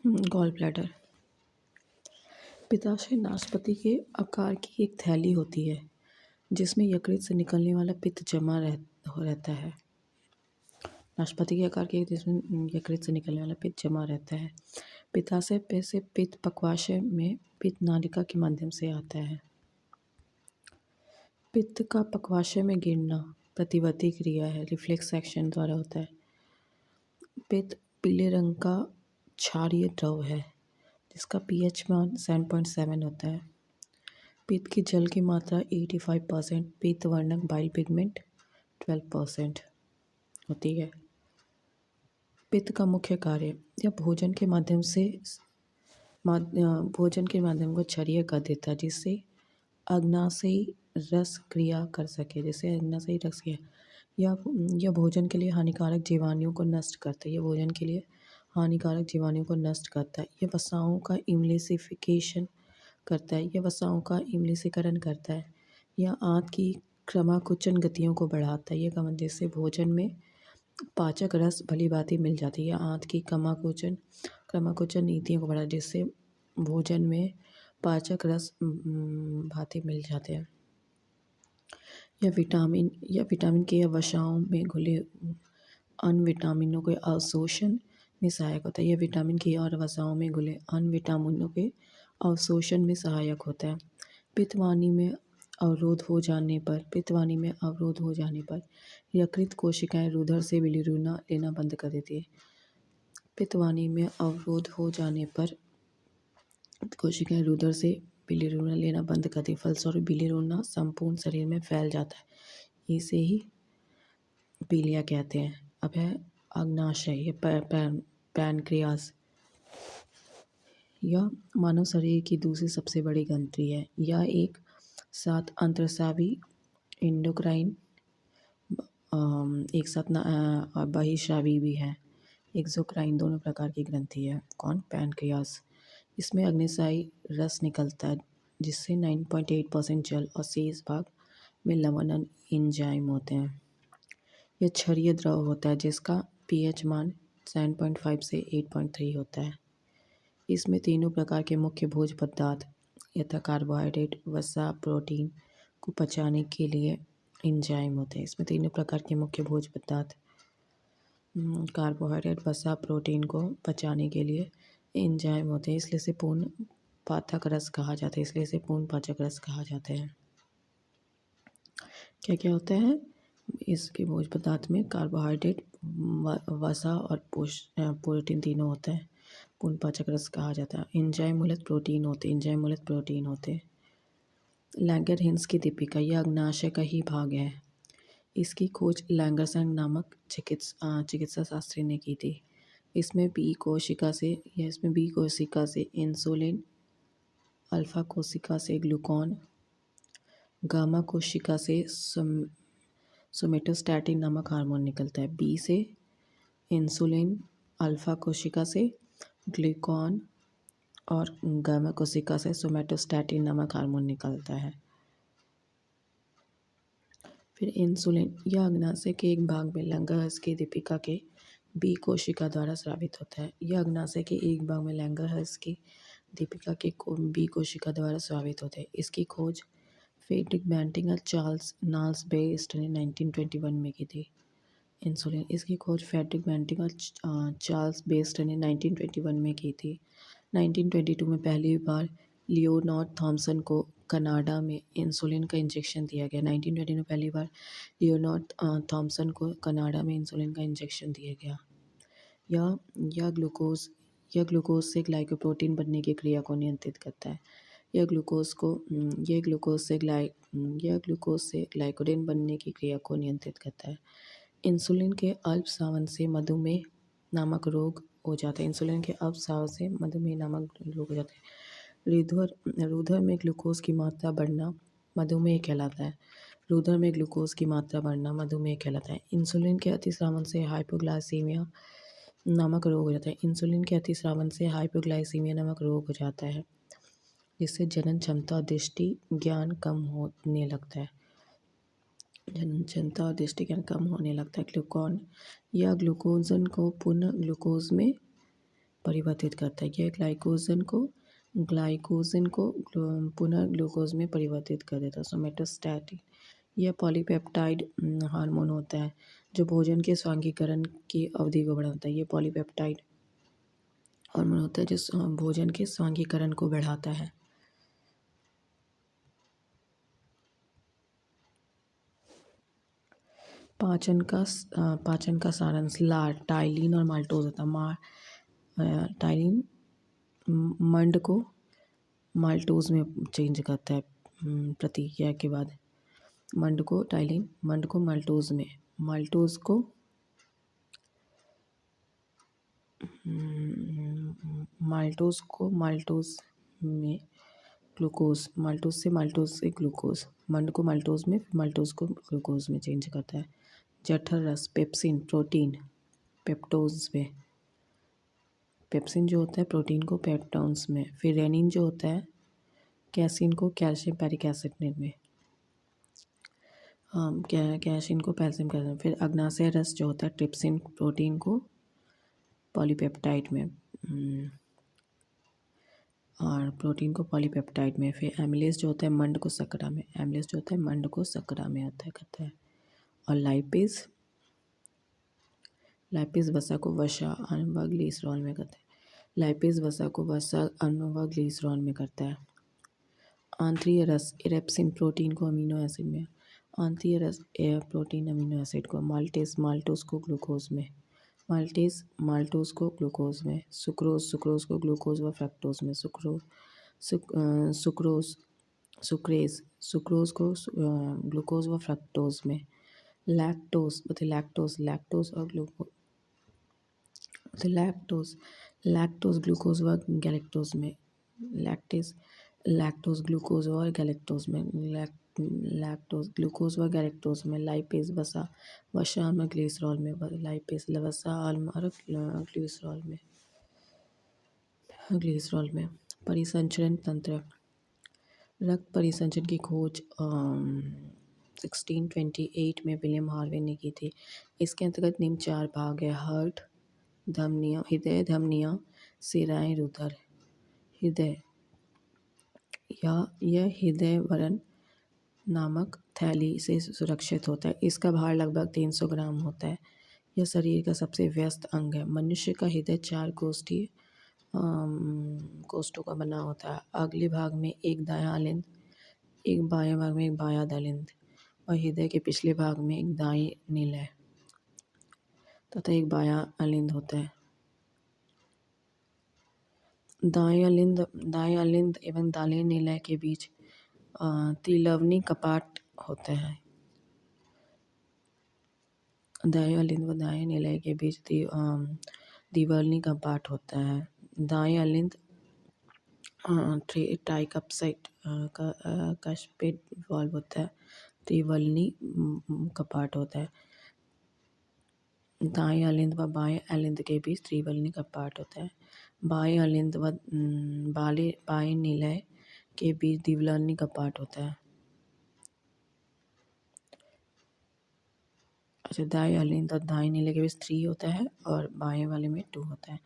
Gall bladder. पित्ताशय नाशपाती के आकार की एक थैली होती है जिसमें यकृत से निकलने वाला पित्त जमा रहता है। नाशपाती के आकार की जिसमें यकृत से निकलने वाला पित्त जमा रहता है। पित्ताशय पे से पित्त पक्वाशय में पित्त नालिका के माध्यम से आता है। पित्त का पक्वाशय में गिरना प्रतिवर्ती क्रिया है, रिफ्लेक्स एक्शन द्वारा होता है। पित्त पीले रंग का क्षारीय द्रव है जिसका pH मान 7.7 होता है। पित्त की जल की मात्रा 85%, पित्त वर्णक बाइल पिगमेंट 12% होती है। पित्त का मुख्य कार्य, यह भोजन के माध्यम को क्षारीय कर देता है जिससे अग्नाशयी रस क्रिया कर सके। यह भोजन के लिए हानिकारक जीवाणुओं को नष्ट करता है। यह वसाओं का इम्यूनिफिकेशन करता है। यह आंत की क्रमाकुचन गतियों को बढ़ाता है। जिससे भोजन में पाचक रस भली भांति मिल जाती है। यह आंत की क्रमाकुचन नीतियों को बढ़ाता है जिससे भोजन में पाचक रस भांति मिल जाते हैं। यह विटामिन के वसाओं में घुले अन्य विटामिनों के अवशोषण में सहायक होता है। पित्तवाहिनी में अवरोध हो जाने पर यकृत कोशिकाएं रुधिर से बिलिरुबिन लेना बंद कर देती है। फलस्वरूप बिलिरुबिन संपूर्ण शरीर में फैल जाता है। इसे ही पीलिया कहते हैं। अब है अग्नाशय, पैनक्रियाज। यह मानव शरीर की दूसरी सबसे बड़ी ग्रंथि है। यह एक साथ अंतःस्रावी, एंडोक्राइन, एक साथ बहिस्रावी भी है। एक्सोक्राइन दोनों प्रकार की ग्रंथि है। कौन? पैनक्रियाज। इसमें अग्नाशयी रस निकलता है जिससे 9.8% जल और शेष भाग में लवण एंजाइम होते हैं। यह क्षारीय द्रव होता है जिसका pH मान 7.5 से 8.3 होता है। इसमें तीनों प्रकार के मुख्य भोज्य पदार्थ यथा कार्बोहाइड्रेट, वसा, प्रोटीन को पचाने के लिए एंजाइम होते हैं। इसमें तीनों प्रकार के मुख्य भोज्य पदार्थ कार्बोहाइड्रेट, वसा, प्रोटीन को पचाने के लिए एंजाइम होते हैं। इसलिए इसे पूर्ण पाचक रस कहा जाता है। क्या क्या होता है इसके भोज्य पदार्थ में? कार्बोहाइड्रेट, वसा और प्रोटीन तीनों होते हैं। पूर्ण पाचक रस कहा जाता है। एंजाइम मूलतः प्रोटीन होते हैं। लैंगरहैंस की दीपिका, यह अग्नाशय का ही भाग है। इसकी खोज लैंगरहैंस नामक चिकित्सा शास्त्री ने की थी। इसमें बी कोशिका से इंसुलिन, अल्फा कोशिका से ग्लूकान, गामा कोशिका से सोमेटोस्टैटिन नामक हार्मोन निकलता है। बी से इंसुलिन, अल्फा कोशिका से ग्लूकान और गामा कोशिका से सोमेटोस्टैटिन नामक हार्मोन निकलता है। फिर इंसुलिन, यह अग्नाशय के एक भाग में लैंगरहैंस की दीपिका के बी कोशिका द्वारा स्रावित होता है। इसकी खोज फ्रेडरिक बैंटिंग और चार्ल्स नाल्सबेस्ट ने 1921 में की थी। इंसुलिन, इसकी खोज फ्रेडरिक बैंटिंग और चार्ल्स बेस्ट ने 1921 में की थी। 1922 में पहली बार लियोनार्ड थॉम्सन को कनाडा में इंसुलिन का इंजेक्शन दिया गया। 1920 में पहली बार लियोनार्ड थॉम्सन को कनाडा में इंसुलिन का इंजेक्शन दिया गया। यह ग्लूकोज से ग्लाइकोप्रोटीन बनने की क्रिया को नियंत्रित करता है। यह ग्लूकोज से ग्लाइकोडेन बनने की क्रिया को नियंत्रित करता है। इंसुलिन के अल्प सेवन से मधुमेह नामक रोग हो जाता है। रुधिर में ग्लूकोज की मात्रा बढ़ना मधुमेह कहलाता है। इंसुलिन के अतिस्रावन से हाइपोग्लाइसीमिया नामक रोग हो जाता है जिससे जनन क्षमता और दृष्टि ज्ञान कम होने लगता है। ग्लूकॉन, यह ग्लूकोजन को पुनः ग्लूकोज में परिवर्तित करता है। यह ग्लाइकोजन को पुनः ग्लूकोज में परिवर्तित कर देता है। सोमेटोस्टैटिन यह पॉलीपेप्टाइड हार्मोन होता है जो भोजन के स्वांगीकरण की अवधि को बढ़ाता है। ये पॉलीपेप्टाइड हार्मोन होता है जो भोजन के स्वांगीकरण को बढ़ाता है। पाचन का सारांश लार, टाइलिन और माल्टोज होता है। टाइलिन मंड को माल्टोज में चेंज करता है प्रतिक्रिया के बाद। मंड को माल्टोज में, माल्टोज को माल्टोज में ग्लूकोज, माल्टोज से ग्लूकोज, मंड को माल्टोज में, माल्टोज को ग्लूकोज में चेंज करता है। जठर रस, पेप्सिन, प्रोटीन पेप्टोज में, पेप्सिन जो होता है प्रोटीन को पेप्टोन्स में। फिर रेनिन जो होता है कैसिन को कैल्शियम पैरिक एसिड में, कैल्शियम को कैल्शियम कर। फिर अग्नाशय रस जो होता है ट्रिप्सिन प्रोटीन को पॉलीपेप्टाइड में, और प्रोटीन को पॉलीपेप्टाइड में। फिर एमिलेज जो होता है मंड को सकरा में, एमिलेज जो होता है मंड को सकरा में होता है करता है। और लाइपेज वसा को वसा अम्ल व ग्लिसरॉल में करता है। लाइपेज वसा को वसा अम्ल व ग्लिसरॉल में करता है। आंतरीय रस इरेप्सिन प्रोटीन को अमीनो एसिड में, आंतरीय रस प्रोटीन अमीनो एसिड को। माल्टोज को ग्लूकोज में, माल्टोज को ग्लूकोज में। सुक्रोज को ग्लूकोज व फ्रक्टोज में, सुक्रोज को ग्लूकोज व फ्रक्टोज में। लैक्टोज और लैक्टोज ग्लूकोज व गैलेक्टोज में। लैक्टोज ग्लूकोज और गैलेक्टोज में, लैक्टोज ग्लूकोज व गैलेक्टोज में। लाइपेज वसा और ग्लिसरॉल में, लाइपेज वसा और ग्लिसरॉल में। परिसंचरण तंत्र, रक्त परिसंचरण की खोज 1628 में विलियम हार्वे ने की थी। इसके अंतर्गत निम्न 4 भाग है। हार्ट धमनियाँ, हृदय धमनियाँ, सिराएं रुधिर। हृदय यह हृदय वरण नामक थैली से सुरक्षित होता है। इसका भार लगभग 300 ग्राम होता है। यह शरीर का सबसे व्यस्त अंग है। मनुष्य का हृदय 4 कोष्ठों का बना होता है। अगले भाग में एक दायां अलिंद, एक बाएं भाग में एक बायां दलिंद और हृदय के पिछले भाग में एक दाईं निलय तथा एक बायां अलिंद होता है। दाएं अलिंद एवं दाहिने निलय के बीच त्रिलवनी कपाट होते हैं। दाएं अलिंद व दाएं निलय के बीच द्विवर्णी कपाट होता है। दाएं अलिंद ट्राइकप्साइट का स्पेट वॉल्व होता है। त्रिवर्णी कपाट होता है। दाएं अलिंद व बाएं अलिंद के बीच त्रिवर्णी कपाट होता है। बाएं अलिंद व बाएं निलय के बीच द्विवर्णी कपाट होता है। अच्छा, दाएं अलिंद और दाएं निलय के बीच 3 होता है और बाएं वाले में 2 होता है।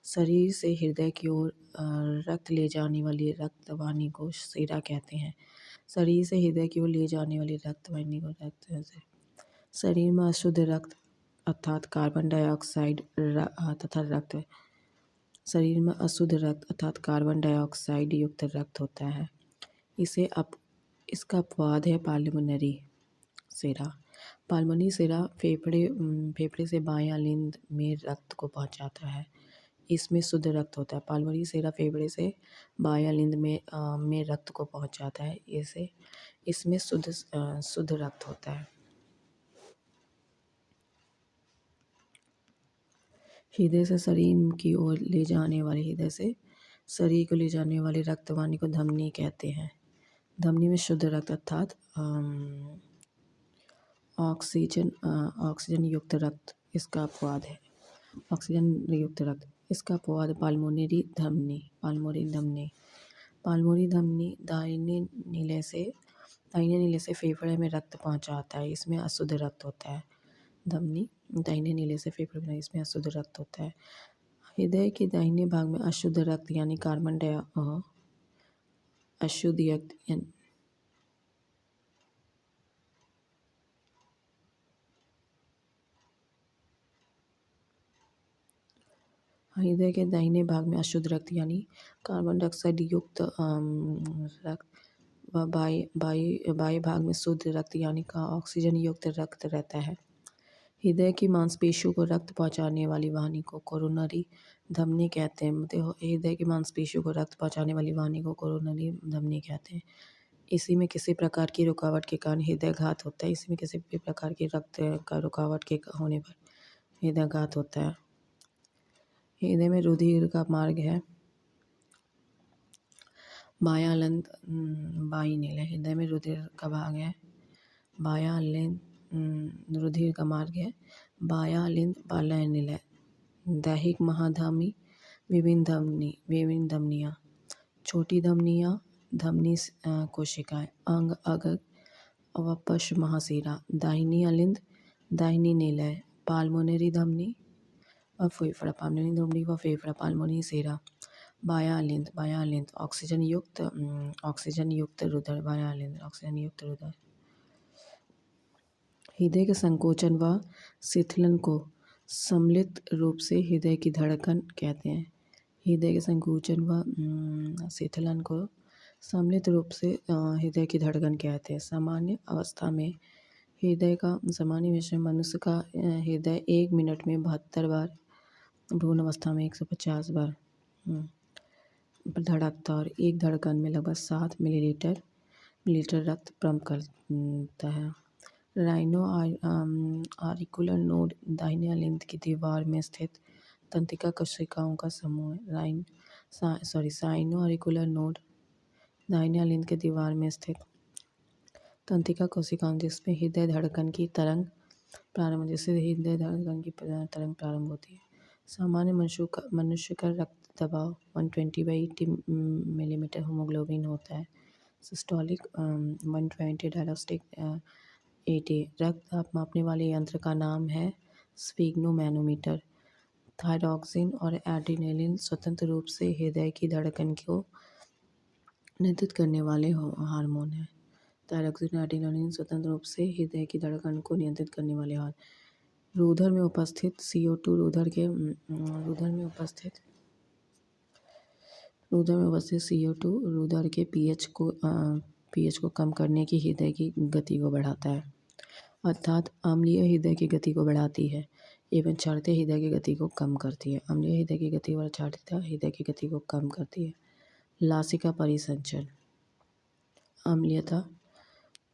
शरीर से हृदय की ओर रक्त ले जाने वाली रक्तवाहिनी को शिरा कहते हैं। शरीर से हृदय की ओर ले जाने वाली रक्तवाहिनी को शरीर में अशुद्ध रक्त अर्थात कार्बन डाइऑक्साइड तथा रक्त, शरीर में अशुद्ध रक्त अर्थात कार्बन डाइऑक्साइड युक्त रक्त होता है। इसका अपवाद है पाल्मोनरी सिरा। पाल्मोनरी सिरा फेफड़े से बाएं अलिंद में रक्त को पहुंचाता है। इसमें शुद्ध रक्त होता है। पाल्मोनरी सिरा फेफड़े से बाएं अलिंद में रक्त को पहुंचाता है। इसमें शुद्ध रक्त होता है। हृदय से शरीर की ओर ले जाने वाली रक्तवाहिनी को धमनी कहते हैं। धमनी में शुद्ध रक्त अर्थात ऑक्सीजन युक्त रक्त इसका अपवाद है। इसका अपवाद पाल्मोनरी धमनी दाहिने नीले से फेफड़े में रक्त पहुंचाता है। इसमें अशुद्ध रक्त होता है। धमनी दाहिने नीले से फेफड़े में, इसमें अशुद्ध रक्त होता है। हृदय के दाहिने भाग में अशुद्ध रक्त यानी कार्बन डाइ अशुद्ध रक्त हृदय के दाहिने भाग में अशुद्ध रक्त यानी कार्बन डाइऑक्साइड युक्त रक्त व बाएं भाग में शुद्ध रक्त यानी का ऑक्सीजन युक्त रक्त रहता है। हृदय की मांसपेशियों को रक्त पहुंचाने वाली वाहिनी को कोरोनरी धमनी कहते हैं। मतलब हृदय की मांसपेशियों को रक्त पहुंचाने वाली वाहिनी को कोरोनरी धमनी कहते हैं। इसी में किसी प्रकार की रुकावट के कारण हृदयघात होता है। इसी में किसी भी प्रकार की रक्त का रुकावट के होने पर हृदयघात होता है। हृदय में रुधिर का मार्ग है बायां लंद बाई नीले। हृदय में रुधिर का भाग है बायां लिंद रुधिर का मार्ग है बायां लिंद बायां नीले। दैहिक महाधमनी विभिन्न धमनियाँ छोटी धमनियाँ धमनी कोशिकाएं अंग अग व पश्च महासीरा दाहिनी अलिंद दाहिनी नीलय पाल्मोनरी धमनी व फेफड़ा पाल्मोनरी धमनी व फेफड़ा पाल्मोनरी सीरा बायां अलिंद ऑक्सीजन युक्त रुधिर बायां अलिंद ऑक्सीजन युक्त रुधिर। हृदय के संकोचन व शिथिलन को सम्मिलित रूप से हृदय की धड़कन कहते हैं। हृदय के संकोचन व शिथिलन को सम्मिलित रूप से हृदय की धड़कन कहते हैं। सामान्य अवस्था में हृदय का मनुष्य का हृदय 1 मिनट में 72 बार, भ्रूण अवस्था में 150 बार धड़कता और एक धड़कन में लगभग 7 मिलीलीटर रक्त पंप करता है। राइनो आरिकुलर नोड दाहिने अलिंद की दीवार में स्थित तंत्रिका कोशिकाओं का समूह है। साइनो आरिकुलर नोड दाहिने अलिंद के दीवार में स्थित तंत्रिका कोशिकाओं जिसमें हृदय धड़कन की तरंग प्रारंभ होती है। सामान्य मनुष्य का रक्त दबाव 120/80 मिलीमीटर हीमोग्लोबिन होता है। Systolic 120, diastolic 80। रक्त दाब मापने वाले यंत्र का नाम है स्फिग्नोमैनोमीटर। थायरॉक्सिन और एड्रेनालिन स्वतंत्र रूप से हृदय की धड़कन को नियंत्रित करने वाले हार्मोन हैं। थायरॉक्सिन और एड्रेनालिन स्वतंत्र रूप से हृदय की धड़कन को नियंत्रित करने वाले हार्मोन। रुधिर में उपस्थित CO2 रुधिर के pH को कम करने की हृदय की गति को बढ़ाता है। अर्थात अम्लीय हृदय की गति को बढ़ाती है एवं क्षारीय हृदय की गति को कम करती है। अम्लीय हृदय की गति और क्षारीय हृदय की गति को कम करती है। लासिका परिसंचरण अम्लीयता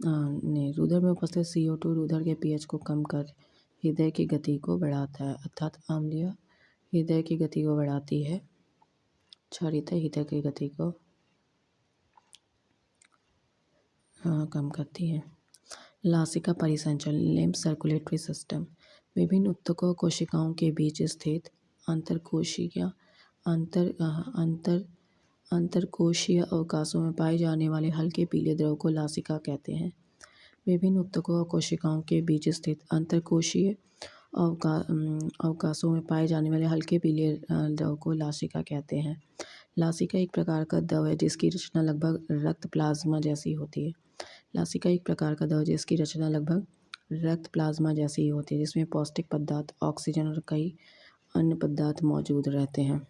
ने रुधिर में उपस्थित CO2 रुधिर के pH को कम कर हृदय की गति को बढ़ाता है। अर्थात अम्लीय हृदय की गति को बढ़ाती है, क्षारीय हृदय की गति को कम करती है। लासिका परिसंचरण लिम्फ सर्कुलेटरी सिस्टम विभिन्न ऊतकों कोशिकाओं के बीच स्थित अंतरकोशीय अवकाशों में पाए जाने वाले हल्के पीले द्रव को लासिका कहते हैं। विभिन्न ऊतकों और कोशिकाओं के बीच स्थित अंतरकोशीय अवकाशों में पाए जाने वाले हल्के पीले द्रव को लासिका कहते हैं। लासिका एक प्रकार का द्रव है जिसकी रचना लगभग रक्त प्लाज्मा जैसी होती है। लासिका एक प्रकार का द्रव जिसकी रचना लगभग रक्त प्लाज्मा जैसी ही होती है, जिसमें पौष्टिक पदार्थ, ऑक्सीजन और कई अन्य पदार्थ मौजूद रहते हैं।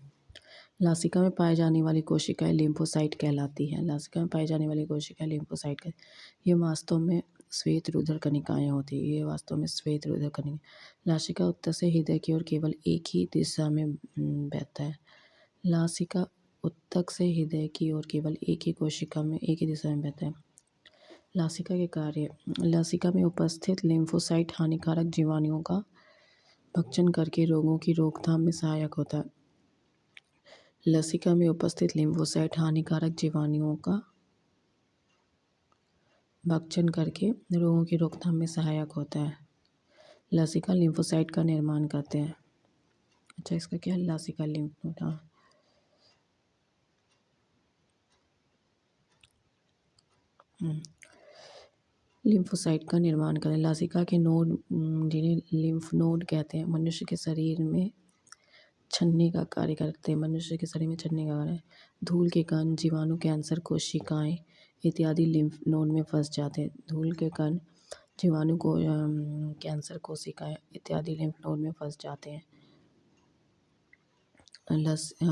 लासिका में पाए जाने वाली कोशिकाएं लिम्फोसाइट कहलाती हैं। लासिका में पाई जाने वाली कोशिकाएं लिम्फोसाइट ये वास्तव में श्वेत रुधिर कणिकाएं होती है। ये वास्तव में श्वेत रुधिर कणिका। लासिका उत्तर से हृदय की ओर केवल एक ही दिशा में बहता है। लासिका उत्तक से हृदय की ओर केवल एक ही कोशिका में एक ही दिशा में बहता है। लासिका के कार्य लासिका में उपस्थित लिम्फोसाइट हानिकारक जीवाणुओं का भक्षण करके रोगों की रोकथाम में सहायक होता है। लसिका में उपस्थित लिम्फोसाइट हानिकारक जीवाणुओं का भक्षण करके रोगों की रोकथाम में सहायक होता है। लसिका लिम्फोसाइट का निर्माण करते हैं। अच्छा, इसका क्या है? लसिका लिम्फ नोड। लिम्फोसाइट का निर्माण करें। लसिका के नोड जिन्हें लिम्फ नोड कहते हैं मनुष्य के शरीर में छन्नी का कार्य करते हैं, मनुष्य के शरीर में छन्नी का कार्य है। धूल के कण, जीवाणु, कैंसर कोशिकाएं इत्यादि लिम्फ नोड में फंस जाते हैं। धूल के कण, जीवाणु को कैंसर कोशिकाएं इत्यादि लिम्फ नोड में फंस जाते हैं।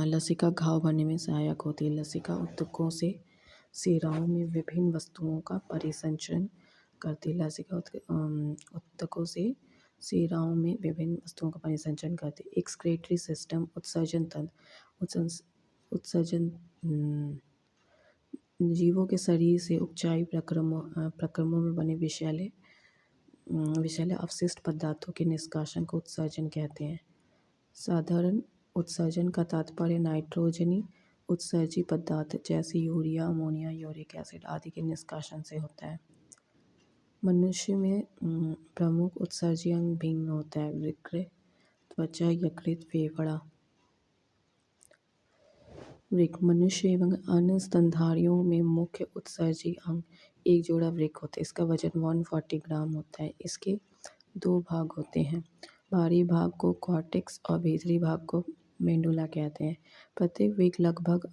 लसिका घाव भरने में सहायक होती है। लसिका ऊतकों से शिराओं में विभिन्न वस्तुओं का परिसंचरण करती है। लसिका ऊतकों से शिराओं में विभिन्न वस्तुओं का परिसंचरण करती है। एक्सक्रीटरी सिस्टम, उत्सर्जन तंत्र, उत्सर्जन जीवों के शरीर से उपचायी प्रक्रमों में बने विषैले अवशिष्ट पदार्थों के निष्कासन को उत्सर्जन कहते हैं। साधारण उत्सर्जन का तात्पर्य नाइट्रोजनी उत्सर्जी पदार्थ जैसे यूरिया, अमोनिया, यूरिक एसिड आदि के निष्कासन से होता है। मनुष्य में प्रमुख उत्सर्जी अंग भिन्न होता है। वृक्क, त्वचा, यकृत, फेफड़ा। वृक्क मनुष्य एवं अन्य स्तनधारियों में मुख्य उत्सर्जी अंग एक जोड़ा वृक्क होता है। इसका वजन 140 ग्राम होता है। इसके 2 भाग होते हैं। बाहरी भाग को कॉर्टेक्स और भीतरी भाग को मेडुला कहते हैं। प्रत्येक वृक्क लगभग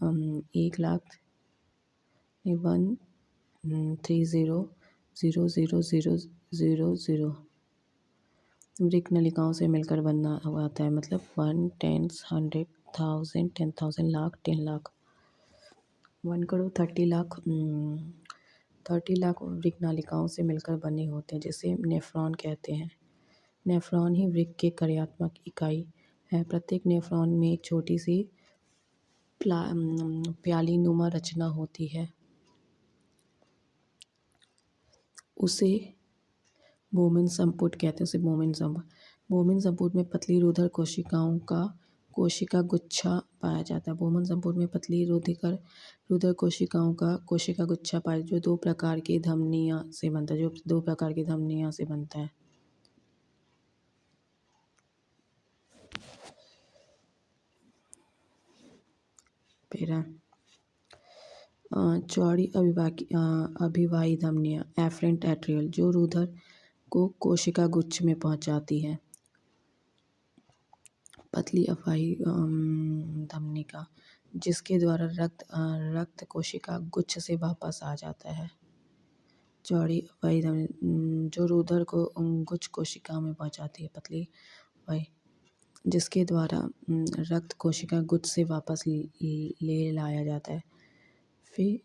1,13,000,000 वृक्क नलिकाओं से मिलकर बना हुआ आता है। मतलब 1 10 100,000 10,000 लाख 10 लाख 1 करोड़ 30 लाख वृक्क नलिकाओं से मिलकर बने होते हैं, जिसे नेफ्रॉन कहते हैं। नेफ्रॉन ही वृक्क की कार्यात्मक इकाई है। प्रत्येक नेफ्रॉन में एक छोटी सी प्यालीनुमा रचना होती है। उसे बोमेन संपुट कहते हैं। बोमेन संपुट में पतली रुधिर कोशिकाओं का कोशिका गुच्छा पाया जाता है। बोमेन संपुट में पतली रुधिर कोशिकाओं का कोशिका गुच्छा पाया जो 2 प्रकार की धमनियों से बनता है। फिर चौड़ी अभिवाही धमनियाँ एफरेंट एट्रियल जो रुधिर को कोशिका गुच्छ में पहुंचाती है। पतली अफवाही धमनिका जिसके द्वारा रक्त कोशिका गुच्छ से वापस आ जाता है। चौड़ी अफवाही धमनी जो रुधिर को गुच्छ कोशिका में पहुंचाती है। पतली अफवाही जिसके द्वारा रक्त कोशिका गुच्छ से वापस ले लाया जाता है। फिर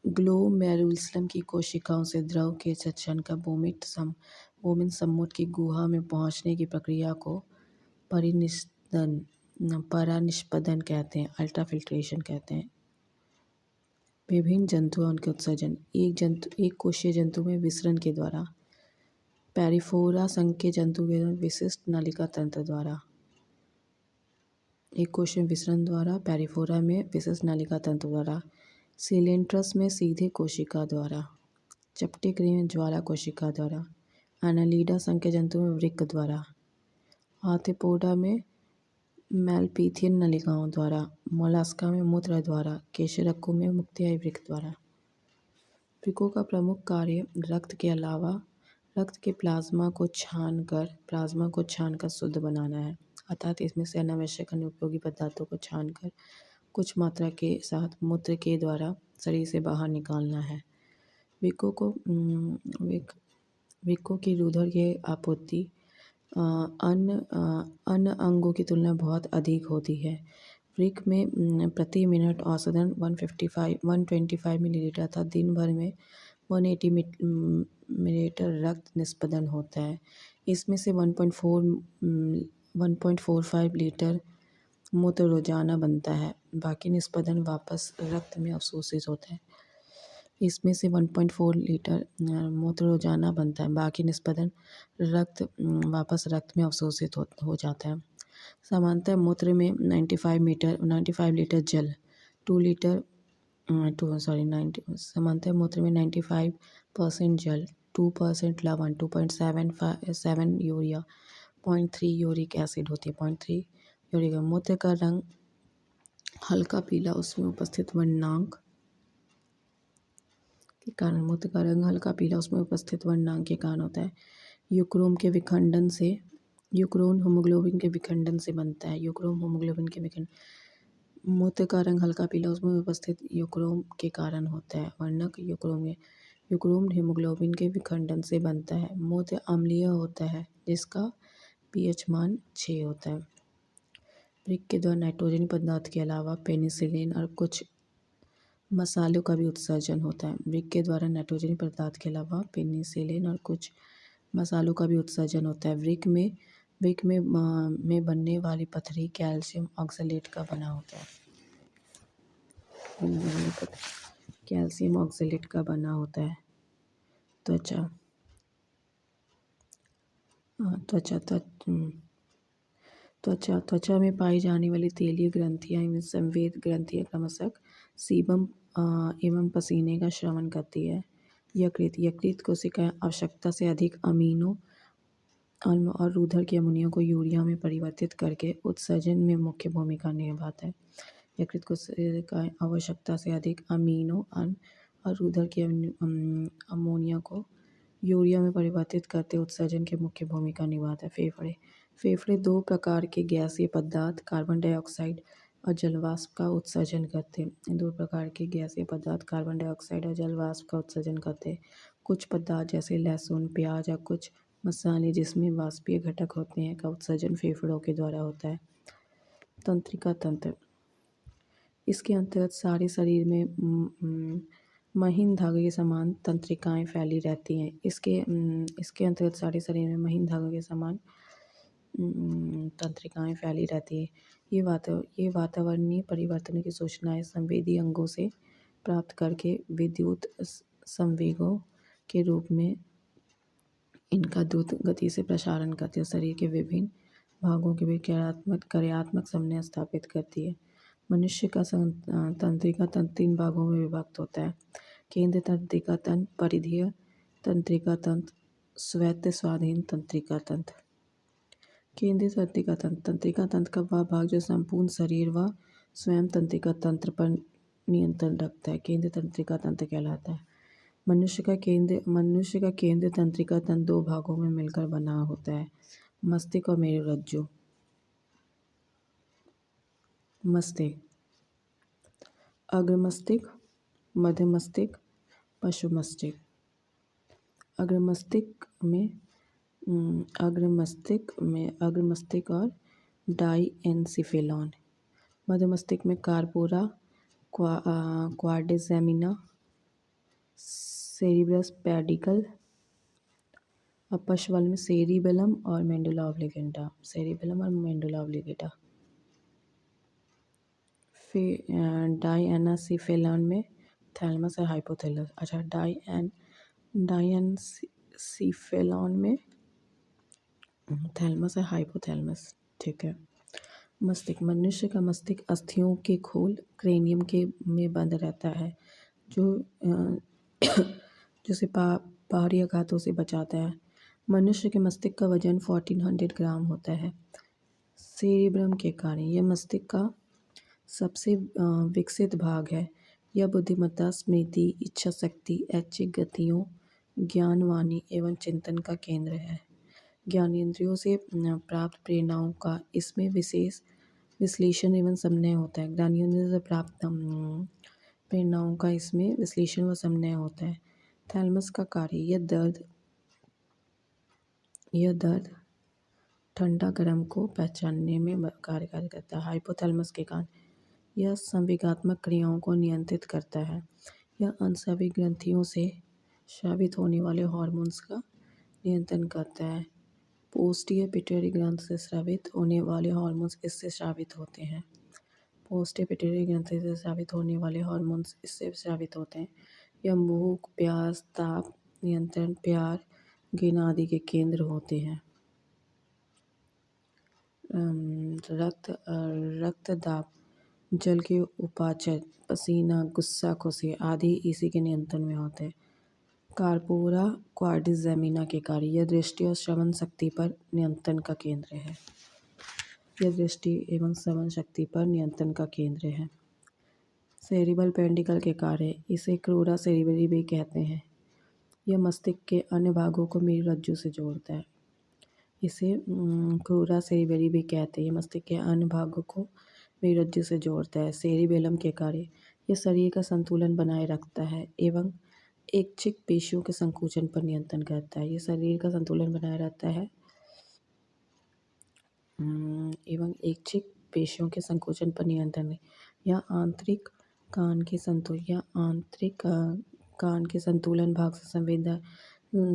ग्लोमेरुलम की कोशिकाओं से द्रव के सच्चन का बोमेन सम्मुट की गुहा में पहुंचने की प्रक्रिया को परानिष्पदन कहते हैं। अल्ट्राफिल्ट्रेशन कहते हैं। विभिन्न जंतुओं के उत्सर्जन एक कोशीय जंतु में विसरण के द्वारा, पेरिफोरा संघ के जंतु के विशिष्ट नलिका तंत्र द्वारा। एक कोशीय विसरण द्वारा, पेरिफोरा में विशिष्ट नलिका तंत्र द्वारा, सिलेंट्रस में सीधे कोशिका द्वारा, चपटे क्रिया में ज्वाला कोशिका द्वारा, एनालिडा संघ के जंतु में वृक्क द्वारा, आर्थ्रोपोडा में मैलपीथियन नलिकाओं द्वारा, मोलस्का में मूत्र द्वारा, केशरक्कू में मुक्तियाई वृक्क द्वारा। वृक्कों का प्रमुख कार्य रक्त के अलावा रक्त के प्लाज्मा को छानकर शुद्ध बनाना है। अर्थात इसमें से अनावश्यक अनुपयोगी पदार्थों को छानकर कुछ मात्रा के साथ मूत्र के द्वारा शरीर से बाहर निकालना है। वृक्कों की रुधिर की आपूर्ति अन्य अंगों की तुलना में बहुत अधिक होती है। वृक्क में प्रति मिनट औसतन 125 मिलीलीटर अर्थात दिन भर में 180 मिलीलीटर रक्त निष्पदन होता है। इसमें से 1.45 लीटर मूत्र रोजाना बनता है। बाकी निष्पदन वापस रक्त में अवशोषित होता है। इसमें से 1.4 लीटर मूत्र रोजाना बनता है। बाकी निष्पदन वापस रक्त में अवशोषित हो जाता है। सामान्यतः मूत्र में 95 लीटर जल 2 लीटर सामान्यतः मूत्र में 95% जल, 2% लवण, 2.7 यूरिया, 0.3 यूरिक एसिड होती है। 0.3 यूरिक मूत्र का रंग हल्का पीला उसमें उपस्थित वर्णनांक के कारण होता है। युक्रोम के विखंडन से यूक्रोन हीमोग्लोबिन के विखंडन से बनता है। यूक्रोन हीमोग्लोबिन के विखंडन, मूत्र का रंग हल्का पीला उसमें उपस्थित यूक्रोम के कारण होता है। वर्णक यूक्रोम हीमोग्लोबिन के विखंडन से बनता है। मूत्र अम्लीय होता है जिसका पीएच मान 6 होता है। वृक्क के द्वारा नाइट्रोजनी पदार्थ के अलावा पेनिसिलिन और कुछ मसालों का भी उत्सर्जन होता है। वृक्क के द्वारा नाइट्रोजनी पदार्थ के अलावा पेनिसिलिन और कुछ मसालों का भी उत्सर्जन होता है। वृक्क में बनने वाली पथरी कैल्शियम ऑक्सलेट का बना होता है। कैल्शियम ऑक्सलेट का बना होता है। त्वचा त्वचा त्वचा त्वचा में पाई जाने वाली तेलीय ग्रंथियां एवं संवेद ग्रंथियां क्रमशः सीबम एवं पसीने का श्रवण करती है। यकृत कोशिकाएं आवश्यकता से अधिक अमीनो अम्ल और रुधिर के अमोनिया को यूरिया में परिवर्तित करके उत्सर्जन में मुख्य भूमिका निभाता है। यकृत कोशिकाएं आवश्यकता से अधिक अमीनो अम्ल और रुधिर के अमोनिया को यूरिया में परिवर्तित करते उत्सर्जन की मुख्य भूमिका निभाता है। फेफड़े 2 प्रकार के गैसीय पदार्थ कार्बन डाइऑक्साइड और जलवाष्प का उत्सर्जन करते हैं। 2 प्रकार के गैसीय पदार्थ कार्बन डाइऑक्साइड और जलवाष्प का उत्सर्जन करते हैं। कुछ पदार्थ जैसे लहसुन, प्याज या कुछ मसाले जिसमें वाष्पीय घटक होते हैं का उत्सर्जन फेफड़ों के द्वारा होता है। तंत्रिका तंत्र, इसके अंतर्गत सारे शरीर में महीन धागे के समान तंत्रिकाएं फैली रहती हैं। इसके अंतर्गत सारे शरीर में महीन धागे के समान तंत्रिकाएं फैली रहती है। ये वातावरणीय परिवर्तनों की सूचनाएं संवेदी अंगों से प्राप्त करके विद्युत संवेगों के रूप में इनका द्रुत गति से प्रसारण करती है। शरीर के विभिन्न भागों के बीच कार्यात्मक समन्वय स्थापित करती है। मनुष्य का तंत्रिका तंत्र 3 भागों में विभक्त होता है। केंद्र तंत्रिका तंत्र, परिधीय तंत्रिका तंत्र, स्वायत्त स्वाधीन तंत्रिका तंत्र। केंद्रीय तंत्रिका तंत्र का वह भाग जो संपूर्ण शरीर व स्वयं तंत्रिका तंत्र पर नियंत्रण रखता है केंद्रीय तंत्रिका तंत्र कहलाता है। मनुष्य का केंद्रीय तंत्रिका तंत्र 2 भागों में मिलकर बना होता है, मस्तिष्क और मेरुरज्जु। मस्तिष्क, अग्र मस्तिष्क, मध्य मस्तिष्क, पशु मस्तिष्क। अग्र मस्तिष्क और डाइएन्सिफेलॉन। मध्य मस्तिष्क में कार्पोरा, क्वाड्रिसेमिना, सेरिब्रस पेडिकल और पशु बल में सेरिबेलम और मेडुला ऑब्लिंगेटा। डाइएनासिफेलॉन में थैलमस और हाइपोथैलमस। अच्छा, डाइएनसिफेलॉन में थैलमस और हाइपोथैलमस। ठीक है। मस्तिष्क, मनुष्य का मस्तिष्क अस्थियों के खोल क्रेनियम के में बंद रहता है जिसे बाहरी आघातों से बचाता है। मनुष्य के मस्तिष्क का वजन 1400 ग्राम होता है। सेरिब्रम के कारण यह मस्तिष्क का सबसे विकसित भाग है। यह बुद्धिमत्ता, स्मृति, इच्छा शक्ति, ऐच्छिक गतियों, ज्ञान, वाणी एवं चिंतन का केंद्र है। ज्ञानेंद्रियों से प्राप्त प्रेरणाओं का इसमें विशेष विश्लेषण एवं समन्वय होता है। ज्ञानेंद्रियों से प्राप्त प्रेरणाओं का इसमें विश्लेषण व समन्वय होता है। थैलमस का कार्य, यह दर्द ठंडा गर्म को पहचानने में कार्य करता है। हाइपोथैलेमस के कारण यह संवेगात्मक क्रियाओं को नियंत्रित करता है। यह अंतःस्रावी ग्रंथियों से स्रावित होने वाले हार्मोन्स का नियंत्रण करता है। पोस्टीरियर पिट्यूटरी ग्रंथि से स्रावित होने वाले हार्मोन्स इससे स्रावित होते हैं। पोस्टीरियर पिट्यूटरी ग्रंथि से स्रावित होने वाले हार्मोन्स इससे स्रावित होते हैं। यह भूख, प्यास, ताप नियंत्रण, प्यार, घृणा आदि के केंद्र होते हैं। रक्तदाब, जल के उपाचन, पसीना, गुस्सा, खुशी आदि इसी के नियंत्रण में होते हैं। कार्पोरा क्वाड्रिसेमिना के कार्य, यह दृष्टि और श्रवण शक्ति पर नियंत्रण का केंद्र है। यह दृष्टि एवं श्रवण शक्ति पर नियंत्रण का केंद्र है। सेरिबल पेडिकल के कार्य, इसे क्रोरा सेरिबरी भी कहते हैं। यह मस्तिष्क के अन्य भागों को मेरुरज्जु से जोड़ता है। इसे क्रूरा सेरिबेली भी कहते हैं। ये मस्तिष्क के अन्य भागों को मेरुरज्जु से जोड़ता है। सेरिबेलम के कार्य: यह शरीर का संतुलन बनाए रखता है एवं ऐच्छिक पेशियों के संकुचन पर नियंत्रण करता है। ये शरीर का संतुलन बनाए रखता है एवं ऐच्छिक पेशियों के संकोचन पर नियंत्रण है। यह आंतरिक कान के संतुलन भाग से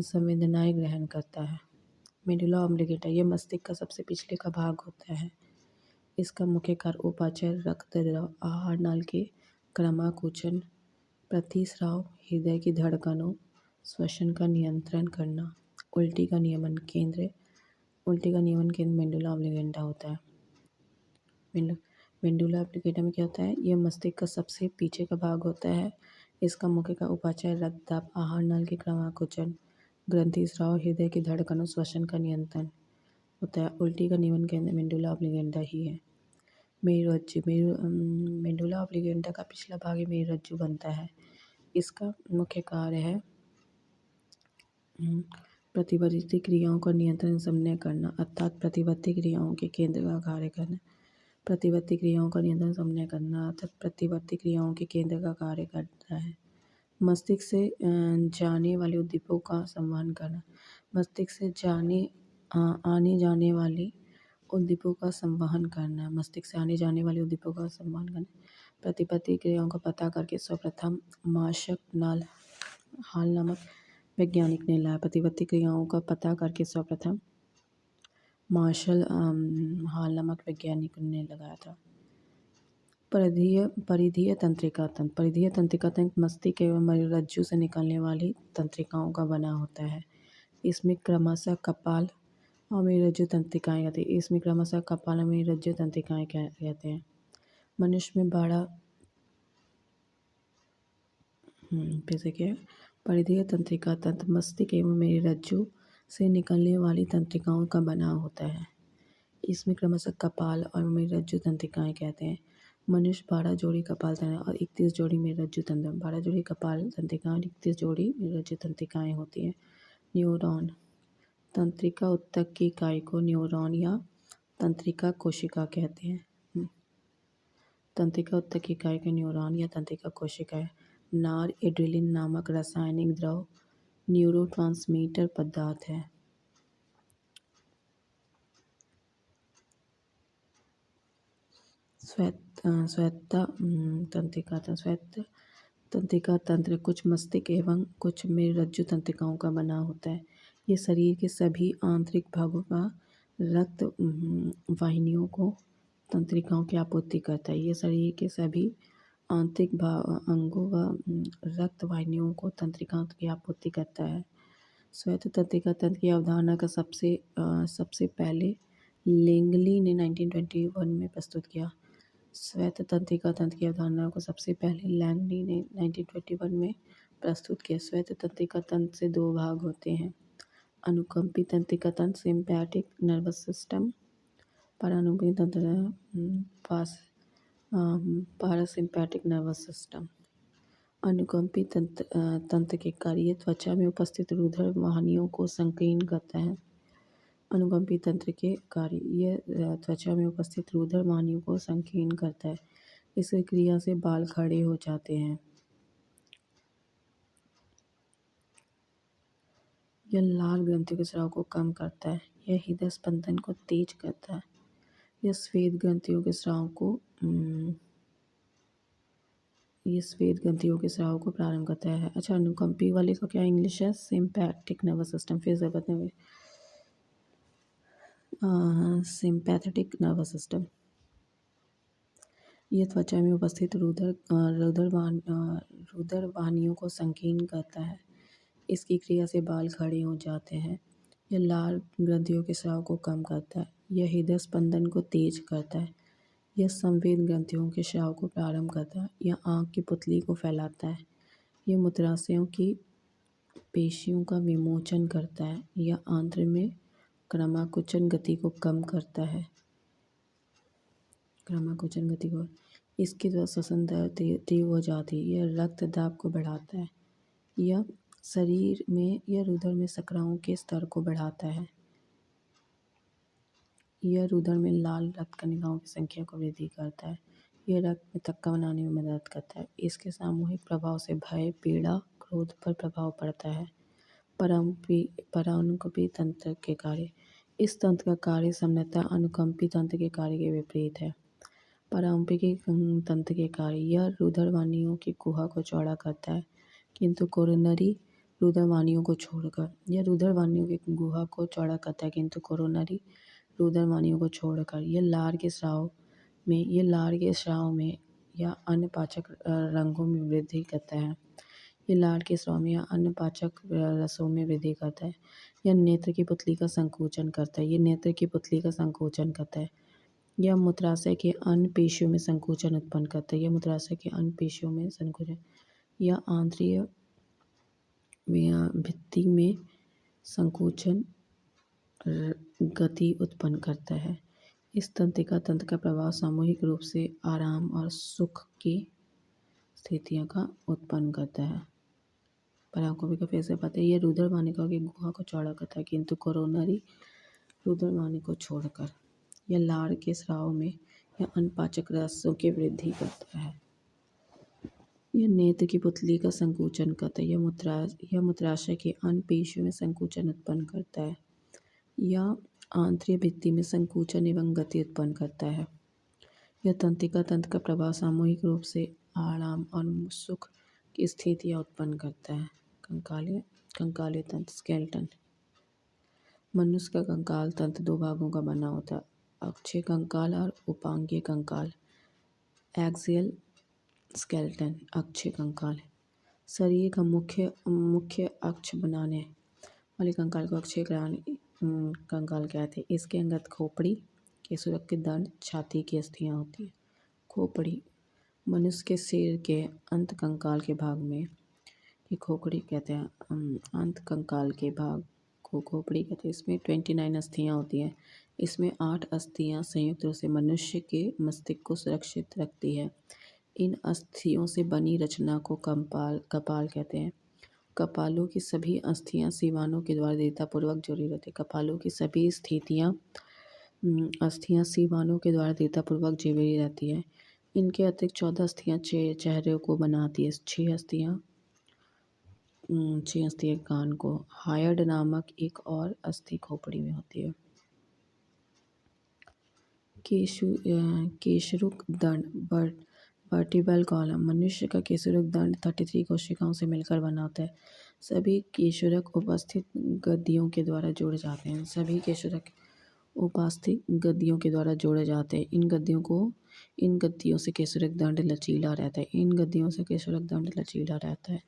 संवेदनाएं ग्रहण करता है। मेडुला ऑब्लिंगेटा: यह मस्तिष्क का सबसे पिछले का भाग होता है। इसका मुख्य कार्य उपाचार, रक्त द्रव, आहार नाल के क्रमाकुचन, प्रतिस्राव, हृदय की धड़कनों, श्वसन का नियंत्रण करना, उल्टी का नियमन केंद्र मेडुला ऑब्लिंगेटा होता है। मेडुला ऑब्लिंगेटा में क्या होता है? यह मस्तिष्क का सबसे पीछे का भाग होता है। इसका मुख्य कार्य उपाचार, रक्तदाब, आहार नाल के क्रमाकुचन, ग्रंथि स्राव, हृदय की धड़कनों, श्वसन का नियंत्रण होता है। उल्टी का नियमन केंद्र मेडुला ऑब्लिंगेटा ही है। मेरुरज्जु मेडुला ऑब्लिंगेटा का पिछला भाग ही मेरुरज्जु बनता है। इसका मुख्य कार्य है प्रतिवर्ती क्रियाओं का नियंत्रण समन्वय करना, अर्थात प्रतिवर्ती क्रियाओं के केंद्र का कार्य करना। प्रतिवर्ती क्रियाओं का नियंत्रण समन्वय करना अर्थात प्रतिवर्ती क्रियाओं के केंद्र का कार्य करता है। मस्तिष्क से जाने वाले उद्दीपकों का संवहन करना। मस्तिष्क से आने जाने वाली उद्दीपकों का संवहन करना। मस्तिष्क से आने जाने वाले उद्दीपकों का संवहन करना। प्रतिवर्ती क्रियाओं का पता करके सर्वप्रथम मार्शल हॉल नामक वैज्ञानिक ने लाया। प्रतिवर्ती क्रियाओं का पता करके सर्वप्रथम मार्शल हॉल नामक वैज्ञानिक ने लगाया था। परिधीय तंत्रिका तंत्र। परिधीय तंत्रिका तंत्र मस्तिष्क एवं मेरुरज्जु से निकलने वाली तंत्रिकाओं का बना होता है। इसमें क्रमशः कपाल और मेरुरज्जु तंत्रिकाएं कहते हैं। इसमें क्रमशः कपाल और मेरुरज्जु तंत्रिकाएं कहते हैं। मनुष्य में फिर से क्या है? परिधीय तंत्रिका तंत्र मस्तिष्क एवं मेरुरज्जु से निकलने वाली तंत्रिकाओं का बना होता है। इसमें क्रमशः कपाल और मेरुरज्जु तंत्रिकाएं कहते हैं। मनुष्य 12 जोड़ी कपाल तंत्रिका और 31 जोड़ी मेरुरज्जु तंत्रिका 12 जोड़ी कपाल तंत्रिका और 31 जोड़ी मेरुरज्जु तंत्रिकाएं होती हैं। न्यूरॉन। तंत्रिका ऊतक की इकाई को न्यूरॉन या तंत्रिका कोशिका कहते हैं। तंत्रिका ऊतक की इकाई को न्यूरॉन या तंत्रिका कोशिका है। नार एड्रेलिन नामक रासायनिक द्रव न्यूरोट्रांसमीटर पदार्थ है। श्वेत तंत्रिका तंत्र कुछ मस्तिष्क एवं कुछ मेरुरज्जु तंत्रिकाओं का बना होता है। ये शरीर के सभी आंतरिक भागों का रक्त वाहिनियों को तंत्रिकाओं की आपूर्ति करता है। ये शरीर के सभी आंतरिक अंगों व रक्त वाहिनियों को तंत्रिकाओं की आपूर्ति करता है। श्वेत तंत्रिका तंत्र की अवधारणा का सबसे पहले लेंगली ने 1921 में प्रस्तुत किया। श्वेत तंत्रिका तंत्र की अवधारणा को सबसे पहले लैंगली ने 1921 में प्रस्तुत किया। श्वेत तंत्रिका तंत्र से दो भाग होते हैं: अनुकंपी तंत्रिका तंत्र सिंपैथिक नर्वस सिस्टम, परानुकंपी तंत्र पारासिम्पैथिक नर्वस सिस्टम। अनुकंपी तंत्र के कार्य त्वचा में उपस्थित रुधिर वाहिनियों को संकीर्ण करता है। अनुकंपी तंत्र के कार्य यह त्वचा में उपस्थित रुधिर वाहिनियों को संकीर्ण करता है। इस क्रिया से बाल खड़े हो जाते हैं। यह लाल ग्रंथियों के स्राव को कम करता है। यह हृदय स्पंदन को तेज करता है। यह श्वेत ग्रंथियों के स्राव को प्रारंभ करता है। अच्छा, अनुकंपी वाले का क्या इंग्लिश है? Sympathetic nervous system. फिर से बताएंगे, सिंपैथेटिक नर्वस सिस्टम। यह त्वचा में उपस्थित रुधिर वाहिनियों को संकीर्ण करता है। इसकी क्रिया से बाल खड़े हो जाते हैं। यह लाल ग्रंथियों के स्राव को कम करता है। यह हृदय स्पंदन को तेज करता है। यह संवेद ग्रंथियों के स्राव को प्रारंभ करता है। यह आँख की पुतली को फैलाता है। यह मूत्राशयों की पेशियों का विमोचन करता है। यह आंत्र में क्रमाकुचन गति को कम करता है। इसके द्वारा श्वसन दर तीव्र हो जाती है। यह रक्त दाब को बढ़ाता है। यह रुधिर में शर्कराओं के स्तर को बढ़ाता है। यह रुधिर में लाल रक्त कणिकाओं की संख्या को वृद्धि करता है। यह रक्त में थक्का बनाने में मदद करता है। इसके सामूहिक प्रभाव से भय, पीड़ा, क्रोध पर प्रभाव पड़ता है। परानुकंपी तंत्र के कार्य। इस तंत्र का कार्य सामान्यतः अनुकंपी तंत्र के कार्य के विपरीत है। परानुकंपी तंत्र के कार्य, यह रुधिर वाहिनियों की गुहा को चौड़ा करता है, किंतु कोरोनरी रुधिर वाहिनियों को छोड़कर। यह रुधिर वाहिनियों की गुहा को चौड़ा करता है, किंतु कोरोनरी रुधिर वाहिनियों को छोड़कर। यह लार के स्राव में या अन्य पाचक रंगों में वृद्धि करता है। यह लार के स्राव में या अन्य पाचक रसों में वृद्धि करता है। यह नेत्र की पुतली का संकोचन करता है। यह मूत्राशय के अन्य पेशियों में संकोचन उत्पन्न करता है। यह आंत्रिय भित्ति में संकोचन गति उत्पन्न करता है। इस तंत्रिका तंत्र का प्रभाव सामूहिक रूप से आराम और सुख की स्थितियों का उत्पन्न करता है। परानुकंपी का फिर से पता है, यह रुधिर वाहिनियों की गुहा को चौड़ा करता है, किंतु कोरोनरी रुधिर वाहिनी को छोड़कर। यह लार के स्राव में या अन्य पाचक रसों की वृद्धि करता है। यह नेत्र की पुतली का संकोचन करता है। यह मूत्राशय के अन्य पेशियों में संकोचन उत्पन्न करता है। यह आंतरिक भित्ति में संकोचन एवं गति उत्पन्न करता है। यह तंत्रिका तंत्र का प्रभाव सामूहिक रूप से आराम और सुख की स्थितियां उत्पन्न करता है। कंकालीय तंत्र, स्केलेटन। मनुष्य का कंकाल तंत्र दो भागों का बना होता है, अक्षीय कंकाल और उपांगीय कंकाल। एक्सियल स्केलेटन, अक्षीय कंकाल। शरीर का मुख्य अक्ष बनाने वाले कंकाल को अक्षीय कंकाल कहते हैं। इसके अंगत खोपड़ी, केशरक के दंड, छाती की अस्थियां होती है। खोपड़ी, मनुष्य के सिर के अंत कंकाल के भाग में ये खोपड़ी कहते हैं। अंत कंकाल के भाग को खोपड़ी कहते हैं। इसमें 29 अस्थियां होती हैं। इसमें 8 अस्थियां संयुक्त रूप से मनुष्य के मस्तिष्क को सुरक्षित रखती है। इन अस्थियों से बनी रचना को कपाल कहते हैं। कपालों की सभी अस्थियां सीवानों के द्वारा दृढ़तापूर्वक जुड़ी रहती है। कपालों की सभी अस्थियां सीवानों के द्वारा दृढ़तापूर्वक जुड़ी रहती है। इनके अतिरिक्त 14 अस्थियां चेहरे को बनाती है। 6 अस्थियां कान को। हायड नामक एक और अस्थि खोपड़ी में होती है। केशरुक दंड, वर्टिब्रल कॉलम। मनुष्य का केशरुक दंड 33 कोशिकाओं से मिलकर बना होता है। सभी केशरक उपस्थित गद्दियों के द्वारा जोड़े जाते हैं। इन गद्दियों से केशरक दंड लचीला रहता है।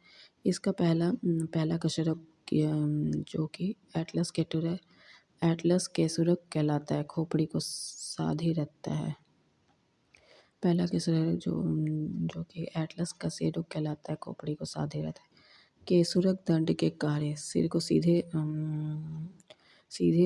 इसका पहला केशरक जो कि एटलस केशरक कहलाता है, खोपड़ी को साधे रखता है। पहला केशरक जो कि एटलस कशेरुक कहलाता है, खोपड़ी को साधे रहता है। केशरक दंड के कार्य, सिर को सीधे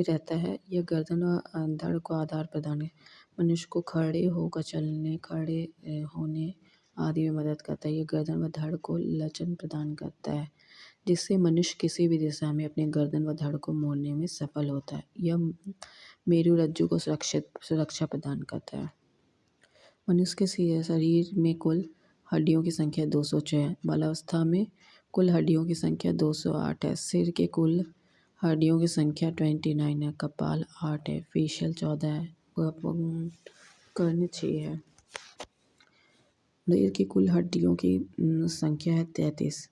रहता है। यह गर्दन और धड़ को आधार प्रदान है। मनुष्य को खड़े होकर चलने, खड़े होने आदि में मदद करता है। यह गर्दन व धड़ को लचन प्रदान करता है, जिससे मनुष्य किसी भी दिशा में अपने गर्दन व धड़ को मोड़ने में सफल होता है। यह मेरुरज्जु को सुरक्षा प्रदान करता है। मनुष्य के शरीर में कुल हड्डियों की संख्या 206 है। बाल्यावस्था में कुल हड्डियों की संख्या 208 है। सिर के कुल हड्डियों की संख्या 29 है। कपाल 8 है। फेशियल 14 है। कर्ण 6 है। रीढ़ की कुल हड्डियों की संख्या है 33।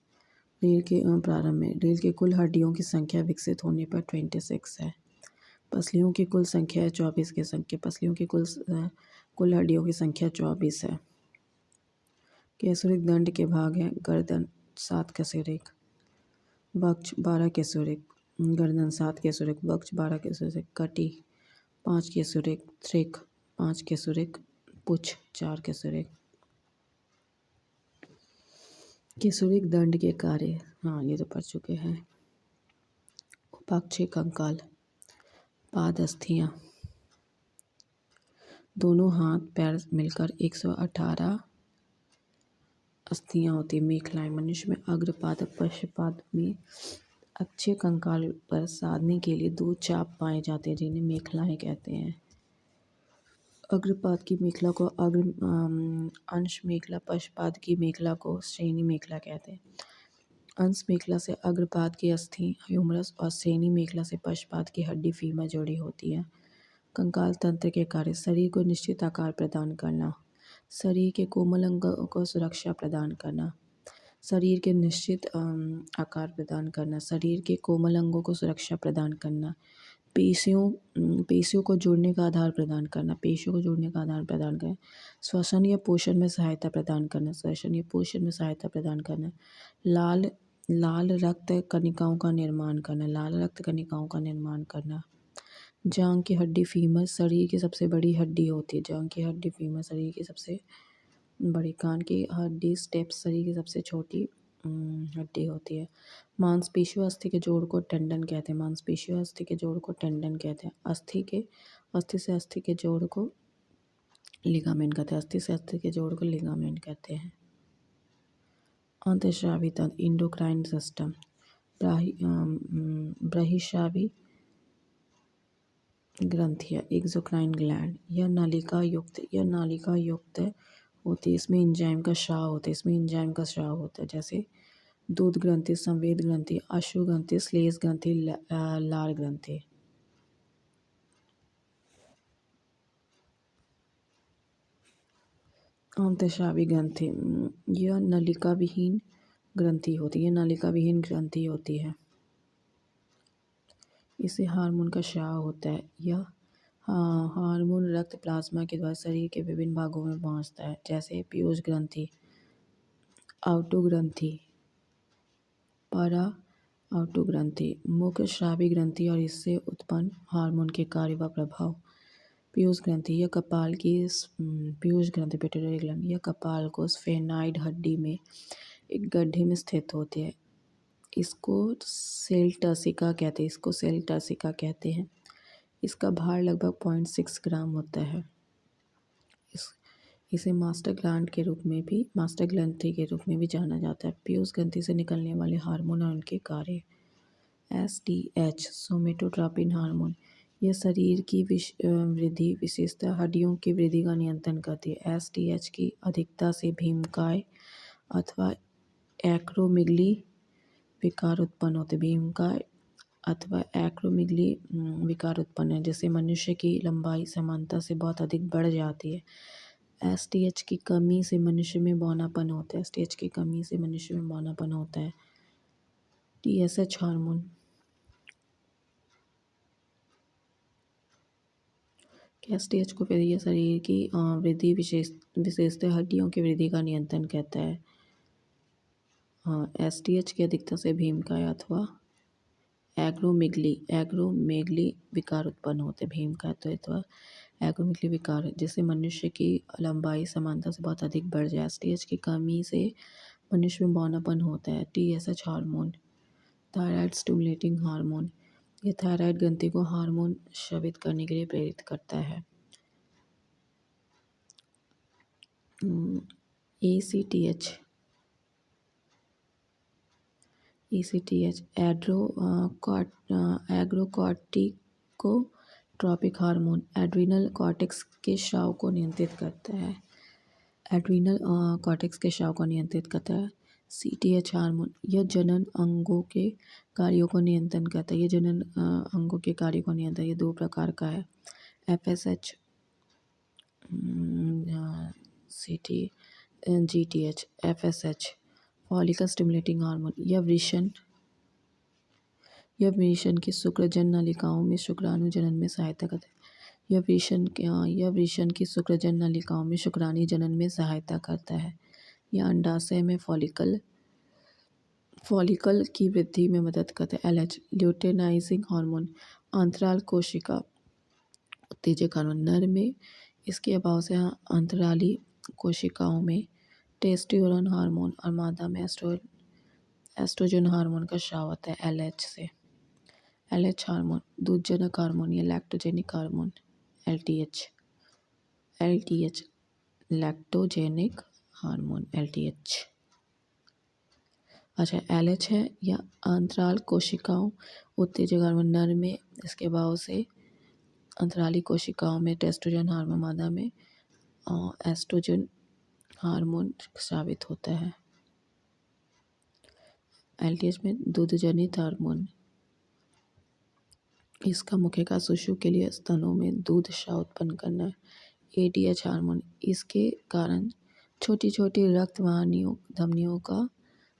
रीढ़ के प्रारंभ में रीढ़ की कुल हड्डियों की संख्या विकसित होने पर 26 है। पसलियों की कुल संख्या है 24 की संख्या। पसलियों की कुल हड्डियों की संख्या 24 है। केशरिक दंड के भाग हैं गर्दन 7 केशरिक, वक्ष 12 केशरिक, गर्दन 7 केशरिक, वक्ष 12 केशरिक, कटी 5 केशरिक, थ्रिक 5 केशरिक, पुछ 4 केशरिक। केशरिक दंड के कार्य, ये तो पढ़ चुके हैं। उपाक्षीय कंकाल, पाद अस्थियां, दोनों हाथ पैर मिलकर 118 अस्थियां होती है। मेखलाएं, मनुष्य में अग्रपाद और पश्चपाद में अक्षीय कंकाल पर साधने के लिए 2 चाप पाए जाते हैं, जिन्हें मेखलाएं कहते हैं। अग्रपाद की मेखला को अंश मेखला, पश्चपाद की मेखला को श्रेणी मेखला कहते हैं। अंश मेखला से अग्रपाद की अस्थि ह्यूमरस और श्रेणी मेखला से पश्चपाद की हड्डी फीमर जुड़ी होती है। कंकाल तंत्र के कार्य: शरीर को निश्चित आकार प्रदान करना, शरीर के कोमल अंगों को सुरक्षा प्रदान करना, शरीर के निश्चित आकार प्रदान करना, शरीर के कोमल अंगों को सुरक्षा प्रदान करना, पेशियों को जोड़ने का आधार प्रदान करना, पेशियों को जोड़ने का आधार प्रदान करना, श्वसन या पोषण में सहायता प्रदान करना, श्वसन या पोषण में सहायता प्रदान करना, लाल लाल रक्त कणिकाओं का निर्माण करना, लाल रक्त कणिकाओं का निर्माण करना। जांघ की हड्डी फीमर शरीर की सबसे बड़ी हड्डी होती है। जांघ की हड्डी फीमर शरीर की सबसे बड़ी। कान की हड्डी स्टेप्स शरीर की सबसे छोटी हड्डी होती है। मांसपेशियों अस्थि के जोड़ को टेंडन कहते हैं। मांसपेशियों अस्थि के जोड़ को टेंडन कहते हैं। अस्थि से अस्थि के जोड़ को लिगामेंट कहते हैं। अस्थि से अस्थि के जोड़ को लिगामेंट कहते हैं। अंतःस्रावी तंत्र, इंडोक्राइन सिस्टम, बृहस्रावी ग्रंथियाँ, एक्सोक्राइन ग्लैंड। यह नालिका युक्त होती है। इसमें एंजाइम का स्राव होता है। जैसे दूध ग्रंथि, संवेद ग्रंथि, अश्रु ग्रंथि, श्लेष ग्रंथि, लार ग्रंथि। अंतःस्रावी ग्रंथि, यह नलिका विहीन ग्रंथि होती है। इससे हार्मोन का स्राव होता है। यह हार्मोन रक्त प्लाज्मा के द्वारा शरीर के विभिन्न भागों में पहुंचता है। जैसे पीयूष ग्रंथि, आउटो ग्रंथि, पारा आउटो ग्रंथि, मुख्य स्रावी ग्रंथि और इससे उत्पन्न हार्मोन के कार्य व प्रभाव। पीयूष ग्रंथि, यह पिट्यूटरी ग्लैंड, यह कपाल को स्फेनाइड हड्डी में एक गड्ढे में स्थित होती है। इसको सेल टर्सिका कहते हैं। इसका भार लगभग 0.6 ग्राम होता है। इसे मास्टर ग्रंथि के रूप में भी जाना जाता है। पीयूष ग्रंथि से निकलने वाले हार्मोन और उनके कार्य। STH, सोमेटोट्रोपिन हार्मोन, यह शरीर की वृद्धि, विशेषतः हड्डियों की वृद्धि का नियंत्रण करती है। STH की अधिकता से भीमकाय अथवा एक्रोमेगली विकार उत्पन्न होते। भीमकाय अथवा एक्रोमेगली विकार उत्पन्न है, जिससे मनुष्य की लंबाई समानता से बहुत अधिक बढ़ जाती है। STH की कमी से मनुष्य में बौनापन होता है। TSH हार्मोन, STH को फिर यह शरीर की वृद्धि, विशेषतः हड्डियों की वृद्धि का नियंत्रण करता है। STH की अधिकता से भीमकाय अथवा एग्रोमेगली विकार उत्पन्न होते। भीमकाय अथवा एग्रोमेगली विकार, जिससे मनुष्य की लंबाई समानता से बहुत अधिक बढ़ जाए। STH की कमी से मनुष्य में बौनापन होता है। TSH hormone, thyroid stimulating hormone, यह थायराइड ग्रंथि को हार्मोन स्रावित करने के लिए प्रेरित करता है। ACTH एग्रोकॉर्टिकोट्रॉपिक हार्मोन, एड्रीनल कॉर्टेक्स के स्राव को नियंत्रित करता है। CTH हार्मोन, यह जनन अंगों के कार्यों को नियंत्रण करता है। ये 2 प्रकार का है। FSH, GTH। FSH follicle stimulating hormone, यह वृषण की शुक्रजन नलिकाओं में शुक्राणु जनन में सहायता करता है। यह वृषण की शुक्रजन नलिकाओं में शुक्राणु जनन में सहायता करता है। यह अंडाशय में फॉलिकल की वृद्धि में मदद करता है। LH ल्यूटेनाइजिंग हार्मोन, अंतराल कोशिका उत्तेजक हार्मोन, नर में इसके अभाव से अंतराली कोशिकाओं में टेस्टोस्टेरोन हार्मोन और मादा में एस्ट्रोजन हार्मोन का स्राव होता है। LH से। LH हार्मोन, दूधजनक हार्मोन या lactogenic hormone. LTH lactogenic hormone. अच्छा, LH है या अंतराल कोशिकाओं उत्तेजक हार्मोन, नर में इसके अभाव से अंतराली कोशिकाओं में टेस्टोस्टेरोन हार्मोन मादा में एस्ट्रोजन हार्मोन स्रावित होता है। एलटीएच में दूध जनित हार्मोन, इसका मुख्य कार्य शिशु के लिए स्तनों में दूध स्राव उत्पन्न करना है। एडीएच हार्मोन, इसके कारण छोटी छोटी रक्त वाहिनियों धमनियों का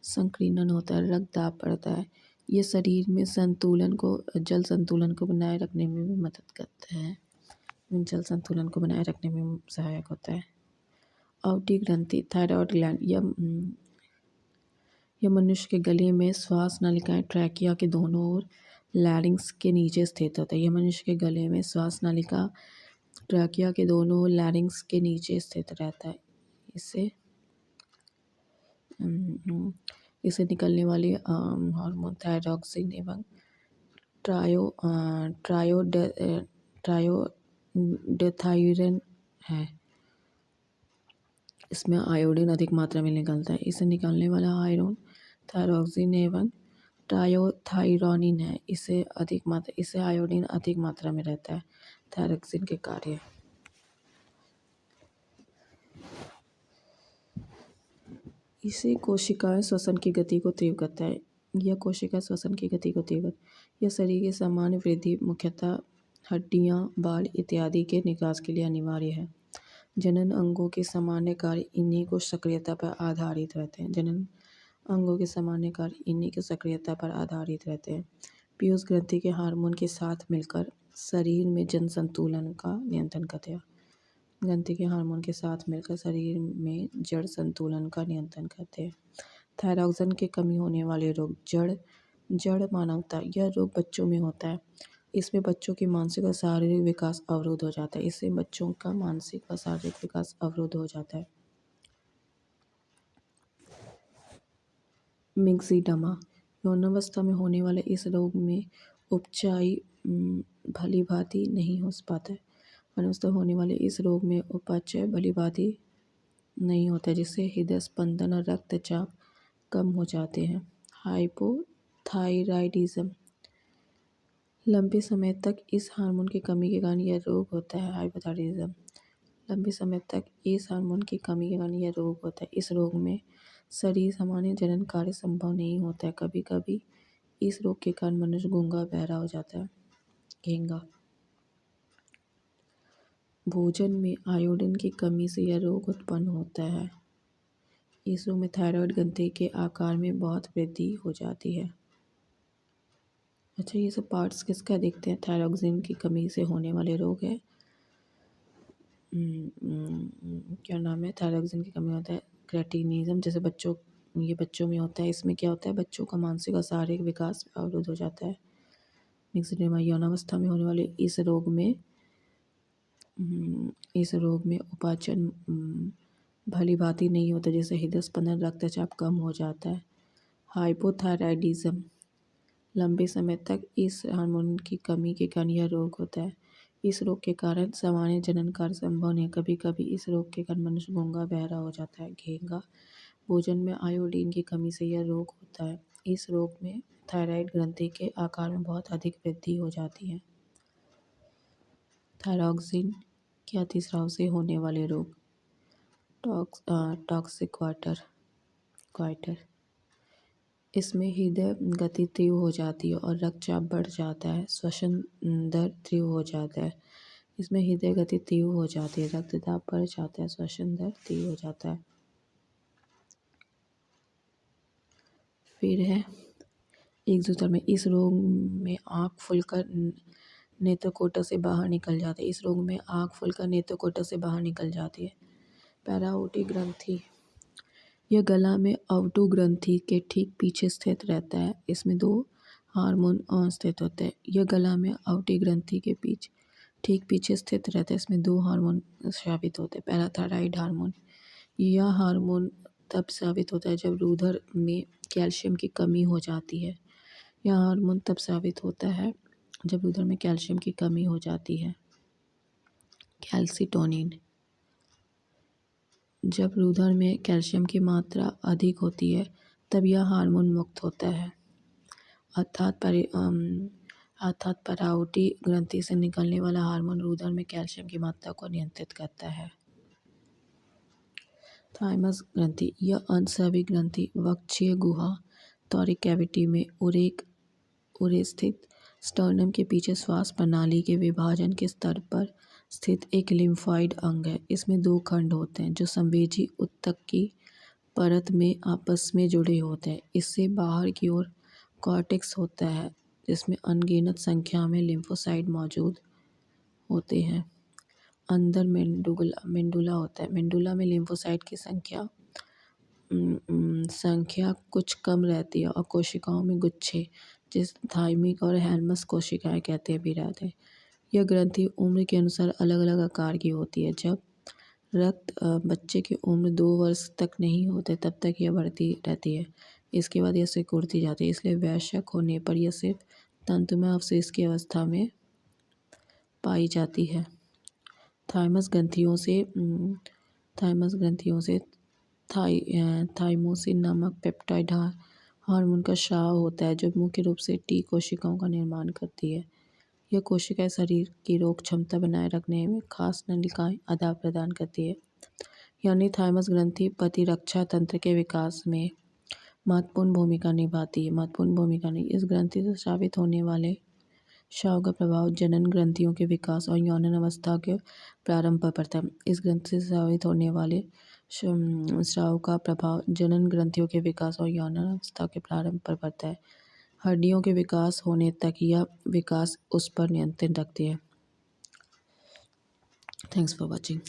संकीर्णन होता है, रक्त दाब बढ़ता है। ये शरीर में संतुलन को जल संतुलन को बनाए रखने में भी मदद करता है, जल संतुलन को बनाए रखने में सहायक होता है। अवटी ग्रंथि थायराइड ग्लैंड, यह मनुष्य के गले में श्वास नलिकाएं ट्रैकिया के दोनों ओर लैरिंक्स के नीचे स्थित होता है। यह मनुष्य के गले में श्वास नलिका ट्रैकिया के दोनों ओर लैरिंक्स के नीचे स्थित रहता है। इससे निकलने वाली हार्मोन थायरॉक्सिन एवं ट्रायोडेथाइरोन है। इसमें आयोडीन अधिक मात्रा में निकलता है। इससे निकलने वाला हार्मोन थायरॉक्सिन एवं ट्रायोथाइरोनिन है। इससे आयोडीन अधिक मात्रा में रहता है। थायरॉक्सिन के कार्य, इसे कोशिकाएं श्वसन की गति को तीव्र करता है। यह कोशिका श्वसन की गति को तीव्र, यह शरीर की सामान्य वृद्धि मुख्यतः हड्डियां, बाल इत्यादि के निकास के लिए अनिवार्य है। जनन अंगों के सामान्य कार्य इन्हीं को सक्रियता पर आधारित रहते हैं। जनन अंगों के सामान्य कार्य इन्हीं की सक्रियता पर आधारित रहते हैं। पीयूष ग्रंथि के हार्मोन के साथ मिलकर शरीर में जन संतुलन का नियंत्रण करते हैं। ग्रंथि के हार्मोन के साथ मिलकर शरीर में जड़ संतुलन का नियंत्रण करते हैं। थायरॉक्सिन की कमी होने वाले रोग, जड़ मानवता, यह रोग बच्चों में होता है। इसमें बच्चों की मानसिक और शारीरिक विकास अवरुद्ध हो जाता है। इससे बच्चों का मानसिक और शारीरिक विकास अवरुद्ध हो जाता है। मिक्सिडमा, यौनावस्था में होने वाले इस रोग में उपचार भली भांति नहीं हो पाता है। यौनावस्था होने वाले इस रोग में उपचार भली भांति नहीं होता, जिससे हृदय स्पंदन और रक्तचाप कम हो जाते हैं। हाइपोथायराइडिज्म, लंबे समय तक इस हार्मोन की कमी के कारण यह रोग होता है। हाइपोथायराइडिज्म, लंबे समय तक इस हार्मोन की कमी के कारण यह रोग होता है। इस रोग में शरीर सामान्य जनन कार्य संभव नहीं होता है। कभी कभी इस रोग के कारण मनुष्य गूंगा बहरा हो जाता है। घेंगा, भोजन में आयोडीन की कमी से यह रोग उत्पन्न होता है। इस रोग में थायराइड ग्रंथि के आकार में बहुत वृद्धि हो जाती है। अच्छा, ये सब पार्ट्स किसका देखते हैं? थायरॉक्सिन की कमी से होने वाले रोग है। क्या नाम है? थायरॉक्सिन की कमी होता है क्रेटिनिज्म, जैसे ये बच्चों में होता है। इसमें क्या होता है? बच्चों का मानसिक और शारीरिक विकास अवरुद्ध हो जाता है। मिक्सिडमा, यौनावस्था में होने वाले इस रोग में उपाचन भली भांति नहीं होता, जैसे हृदय स्पंदन, रक्तचाप कम हो जाता है। हाइपोथायराइडिज्म, लंबे समय तक इस हार्मोन की कमी के कारण यह रोग होता है। इस रोग के कारण सामान्य जनन कार्य संभव नहीं। कभी कभी इस रोग के कारण मनुष्य गूंगा बहरा हो जाता है। घेंगा, भोजन में आयोडीन की कमी से यह रोग होता है। इस रोग में थायराइड ग्रंथि के आकार में बहुत अधिक वृद्धि हो जाती है। थायरॉक्सिन के अतिस्राव से होने वाले रोग, टॉक्सिक क्वार्टर, इसमें हृदय गति तीव्र हो जाती है और रक्तचाप बढ़ जाता है। श्वसन दर तीव्र हो जाता है। इसमें हृदय गति तीव्र हो जाती है, रक्तचाप बढ़ जाता है, श्वसन दर तीव्र हो जाता है। फिर है एक्सोथर्म में, इस रोग में आँख फूलकर नेत्रकोटा से बाहर निकल जाती है। इस रोग में आँख फूलकर नेत्रकोटा से बाहर निकल जाती है। पैराओटी ग्रंथि, यह गला में अवटु ग्रंथि के ठीक पीछे स्थित रहता है। इसमें 2 हार्मोन स्थित होते हैं। यह गला में अवटी ग्रंथि के ठीक पीछे स्थित रहता है। इसमें 2 हार्मोन स्रावित होते हैं। पैराथायराइड हार्मोन, यह हार्मोन तब स्रावित होता है जब रुधिर में कैल्शियम की कमी हो जाती है। यह हार्मोन तब स्रावित होता है जब रुधिर में कैल्शियम की कमी हो जाती है। कैल्सिटोनिन, जब रुधिर में कैल्शियम की मात्रा अधिक होती है तब यह हार्मोन मुक्त होता है, अर्थात अर्थात पराउटी ग्रंथि से निकलने वाला हार्मोन रुधिर में कैल्शियम की मात्रा को नियंत्रित करता है। थाइमस ग्रंथि यह अंतस्रावी ग्रंथि वक्षीय गुहा थोरिक कैविटी में उरे स्थित स्टर्नम के पीछे श्वास प्रणाली के विभाजन के स्तर पर स्थित एक लिम्फॉइड अंग है। इसमें दो खंड होते हैं जो संवेदी ऊतक की परत में आपस में जुड़े होते हैं। इससे बाहर की ओर कॉर्टेक्स होता है जिसमें अनगिनत संख्या में लिम्फोसाइट मौजूद होते हैं। अंदर मेंडुला होता है। मेंडुला में लिम्फोसाइट की संख्या कुछ कम रहती है और कोशिकाओं में गुच्छे जिस थाइमिक और हेल्मस कोशिकाएं कहते हैं भी रहते हैं। यह ग्रंथि उम्र के अनुसार अलग अलग आकार की होती है। जब रक्त बच्चे की उम्र 2 वर्ष तक नहीं होते तब तक यह बढ़ती रहती है। इसके बाद यह सिकुड़ती जाती है, इसलिए वयस्क होने पर यह सिर्फ तंतुमय अवशेष की अवस्था में पाई जाती है। थाइमस ग्रंथियों से थाइमोसिन नामक पेप्टाइड हार्मोन का स्राव होता है जो मुख्य रूप से टी कोशिकाओं का निर्माण करती है। यह कोशिकाएं शरीर की रोग क्षमता बनाए रखने में खास नलिकाएं आदान प्रदान करती है। यानी थाइमस ग्रंथि प्रतिरक्षा तंत्र के विकास में महत्वपूर्ण भूमिका निभाती है। इस ग्रंथि से स्रावित होने वाले स्राव का प्रभाव जनन ग्रंथियों के विकास और यौन अवस्था के प्रारंभ पर पड़ता है। इस ग्रंथि से स्रावित होने वाले स्राव का प्रभाव जनन ग्रंथियों के विकास और यौन अवस्था के प्रारंभ पर पड़ता है। हड्डियों के विकास होने तक यह विकास उस पर नियंत्रण रखती है। Thanks for watching.